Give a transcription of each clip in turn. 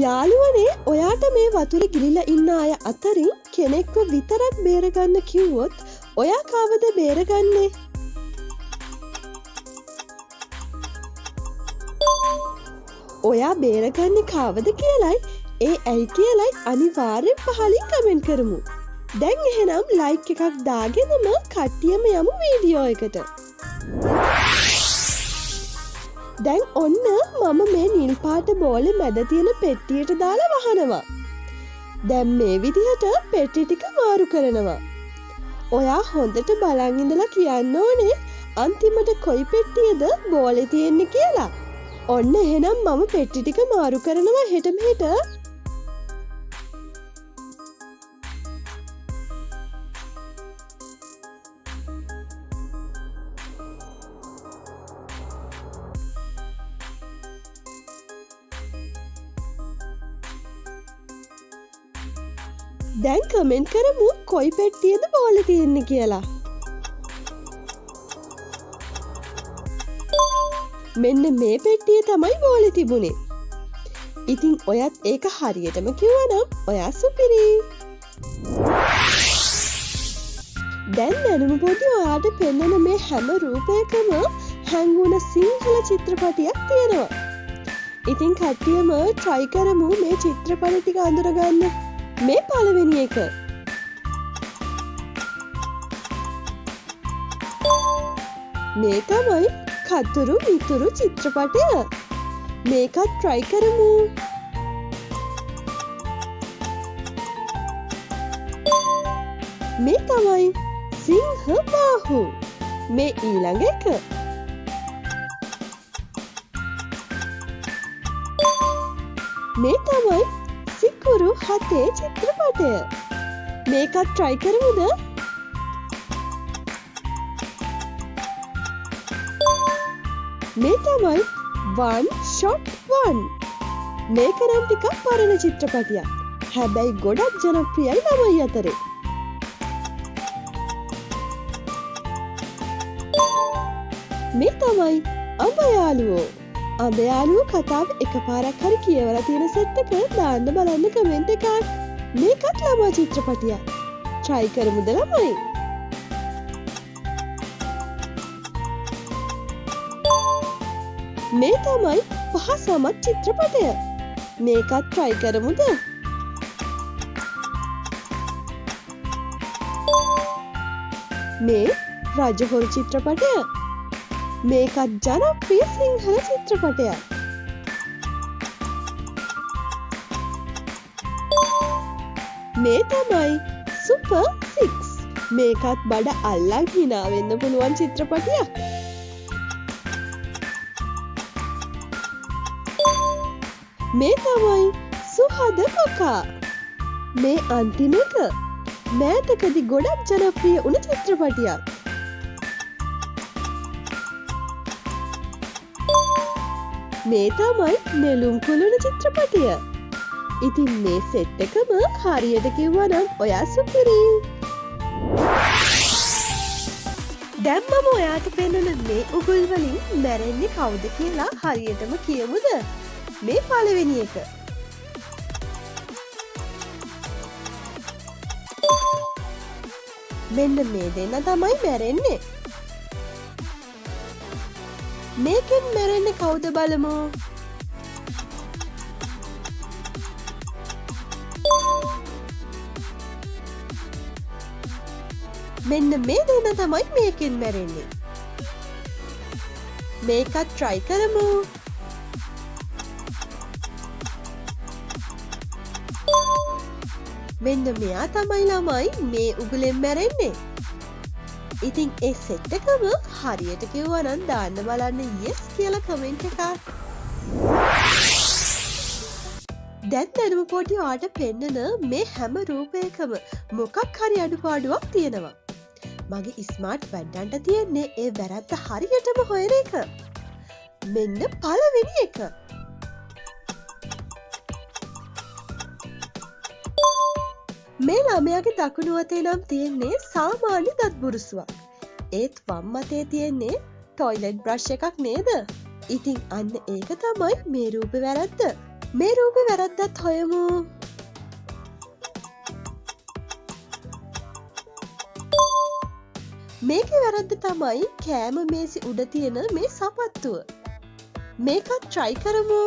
යාළුවනේ ඔයාට මේ වතුර ගිලිලා ඉන්න අය අතරින් කෙනෙක්ව විතරක් බේරගන්න කිව්වොත් ඔයා කවද බේරගන්නේ? ඔයා බේරගන්නේ කවද කියලයි ඒ ඇයි කියලයි අනිවාර්යෙන් පහලින් කමෙන්ට් කරමු. දැන් එහෙනම් ලයික් එකක් දාගෙනම කට්ටියම යමු වීඩියෝ එකට. දැන් ඔන්න මම මේ නිල් පාට බෝලේ මැද තියෙන පෙට්ටියට දාලා වහනවා. දැන් මේ විදිහට පෙට්ටි ටික මාරු කරනවා. ඔයා හොඳට බලන් ඉඳලා කියන්න ඕනේ අන්තිමට කොයි පෙට්ටියද බෝලේ තියෙන්නේ කියලා. ඔන්න එහෙනම් මම පෙට්ටි ටික මාරු කරනවා හෙට මෙහෙට. දැන් කමෙන්ට් කරමු කොයි පෙට්ටියද බෝලේ තියෙන්නේ කියලා. මෙන්න මේ පෙට්ටිය තමයි බෝලේ තිබුණේ. ඉතින් ඔයත් ඒක හරියටම කිව්වනම් ඔයා සුපිරි. දැන් දැනුම පොඩි ඔයාට පෙන්වන මේ හැම රූපයකම හැංගුණ සිංහල චිත්‍රපටියක් තියෙනවා. ඉතින් කට්ටියම try කරමු මේ චිත්‍රපටි ටික අඳුරගන්න. මේ පළවෙනි එක. මේ තමයි කතුරු මිතුරු චිත්‍රපටය. මේකත් try කරමු. මේ තමයි සිංහ බාහු. මේ ඊළඟ එක. මේ තමයි සිකුරු හතේ චිත්‍රපටය. මේකත් try කරමුද? මේ තමයි one shot one. මේක නම් ටිකක් පරණ චිත්‍රපටියක්. හැබැයි ගොඩක් ජනප්‍රියයි ළමයි අතරේ. මේ තමයි අඹ යාළුවෝ. අඹ යාළුවෝ කතාව එකපාරක් හරි කියවලා තියෙන සෙට් එක දාන්න බලන්න කමෙන්ට් එකක්. මේකත් ළමා චිත්‍රපටියක්. try කරමුද ළමයි? මේ තමයි පහ සමත් චිත්‍රපටය. මේකත් try කරමුද? මේ රජහොරු චිත්‍රපටය. මේකත් ජනප්‍රිය සිංහල චිත්‍රපටයක්. මේ තමයි සුපර් 6. මේකත් බඩ අල්ලන් hina වෙන්න පුළුවන් චිත්‍රපටයක්. මේ තමයි සුහද කොකා. මේ අන්තිම එක මෑතකදී ගොඩක් ජනප්‍රිය වුණ චිත්‍රපටයක්. මේ තමයි නෙළුම් කුළුණ චිත්‍රපටය. ඉතින් මේ සෙට් එකම හරියට කිව්වනම් ඔයා සුපිරි. දැන් මම ඔයාට පෙන්වන මේ උගුල් වලින් මැරෙන්නේ කවුද කියලා හරියටම කියමුද? මේ පළවෙනි එක. මෙන්න මේ දෙන්න තමයි මැරෙන්නේ. මේකෙන් මැරෙන්නේ කවුද බලමු. මෙන්න මේ දෙන්න තමයි මේකෙන් මැරෙන්නේ. මේකත් try කරමු. මෙන්න මෙයා තමයි ළමයි මේ උගුලෙන් මැරෙන්නේ. ඉතින් ඒ සෙට් එකම හරියට කිව්වනම් දාන්න බලන්න yes කියලා කමෙන්ට් එකක්. දැන් දැනුම පොඩි ඔයාට පෙන්නන මේ හැම රූපයකම මොකක් හරි අඩුපාඩුවක් තියෙනවා. මගේ ස්මාර්ට් වැඩන්ට තියෙන්නේ ඒ වැරද්ද හරියටම හොයන එක. මෙන්න පළවෙනි එක. මේ ළමයාගේ දකුණු අතේ නම් තියෙන්නේ සාමාන්‍ය දත් බුරුසුවක්. ඒත් වම් අතේ තියෙන්නේ ටොයිලට් බ්‍රෂ් එකක් නේද? ඉතින් අන්න ඒක තමයි මේ රූපේ වැරද්ද. මේ රූපේ වැරද්දත් හොයමු. මේකේ වැරද්ද තමයි කෑම මේසෙ උඩ තියෙන මේ සපත්තුව. මේකත් try කරමු.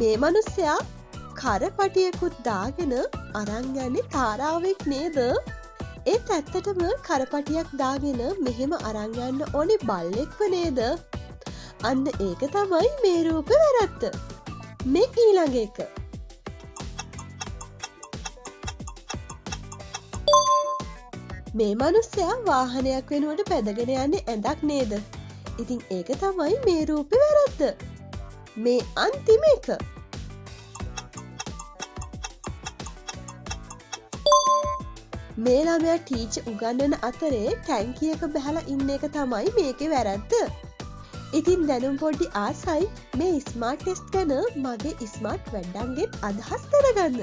මේ මිනිස්සයා කරපටියකුත් දාගෙන අරන් යන්නේ තාරාවෙක් නේද? ඒත් ඇත්තටම කරපටියක් දාගෙන මෙහෙම අරන් යන්න ඕනේ බල්ලෙක්ව නේද? අන්න ඒක තමයි මේ රූපේ වැරද්ද. මේ ඊළඟ එක. මේ මිනිස්සයා වාහනයක් වෙනුවට පැදගෙන යන්නේ ඇඳක් නේද? ඉතින් ඒක තමයි මේ රූපේ වැරද්ද. මේ අන්තිම එක. මේ ළමයා ටීචර් උගන්වන අතරේ ටැංකියක බහලා ඉන්න එක තමයි මේකේ වැරද්ද. ඉතින් දැනුම් පොඩි ආසයි මේ ස්මාර්ට් ටෙස්ට් ගැන මගේ ස්මාර්ට් වැඩ්ඩන්ගෙන් අදහස් දැනගන්න.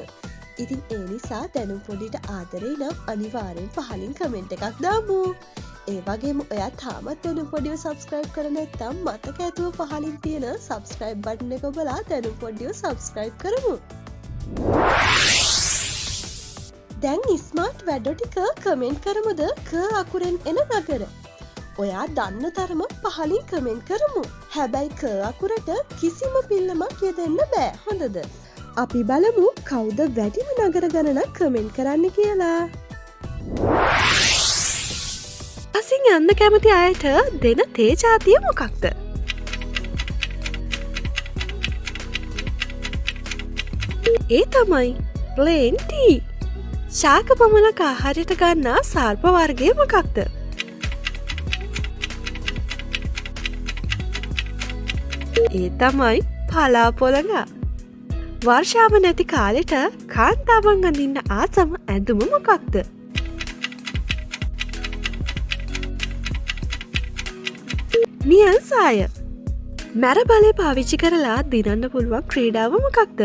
ඉතින් ඒ නිසා දැනුම් පොඩිට ආදරේ නම් අනිවාර්යෙන් පහලින් කමෙන්ට් එකක් දාමු. ඒ වගේම ඔයා තාමත් දැනුම් පොඩිව සබ්ස්ක්‍රයිබ් කරලා නැත්නම් මතක ඇතුව පහලින් තියෙන සබ්ස්ක්‍රයිබ් බටන් එක ඔබලා දැනුම් පොඩිව සබ්ස්ක්‍රයිබ් කරමු. දැන් ස්මාර්ට් වැඩ ටික කමෙන්ට් කරමුද ක අකුරෙන් එන නගර. ඔයා දන්න තරම පහලින් කමෙන්ට් කරමු. හැබැයි ක අකුරට කිසිම පිල්ලමක් යෙදෙන්න බෑ. හොඳද? අපි බලමු කවුද වැඩිම නගර ගණනක් කමෙන්ට් කරන්න කියලා. අසින් යන්න කැමති අයට දෙන තේ ජාතිය මොකක්ද? ඒ තමයි ප්ලේන් ටී. ශාක පමණක් ආහාරයට ගන්නා සර්ප වර්ගය මොකක්ද? ඒ තමයි පලාපොළඟ. වර්ෂාව නැති කාලෙට කාන්තාවන් අඳින්න ආසම ඇඳුම මොකක්ද? නියල් සාය. මැර බලය පාවිච්චි කරලා දිනන්න පුළුවන් ක්‍රීඩාව මොකක්ද?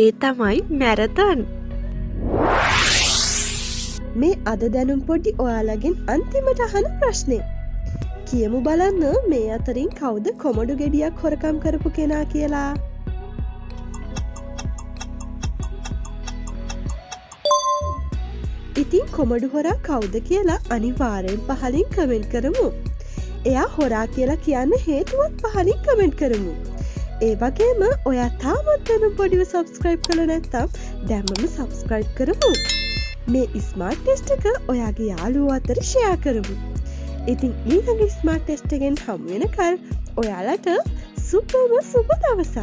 ඒ තමයි මැරතන්. මේ අද දැනුම් පොඩි ඔයාලගෙන් අන්තිමට අහන ප්‍රශ්නේ. කියමු බලන්න මේ අතරින් කවුද කොමඩු ගෙඩියක් හොරකම් කරපු කෙනා කියලා. ඉතින් කොමඩු හොරා කවුද කියලා අනිවාර්යෙන් පහලින් කමෙන්ට් කරමු. එයා හොරා කියලා කියන්න හේතුවත් පහලින් කමෙන්ට් කරමු. ඒ වගේම ඔයා තාමත් දැනුම් පොඩිව සබ්ස්ක්‍රයිබ් කරලා නැත්නම් දැම්මම සබ්ස්ක්‍රයිබ් කරමු. මේ ස්මාර්ට් ටෙස්ට් එක ඔයාගේ යාළුවෝ අතර ෂෙයා කරමු. ඉතින් ඊළඟ ස්මාර්ට් ටෙස්ට් එකෙන් හමු වෙනකල් ඔයාලට සුබ දවසක්.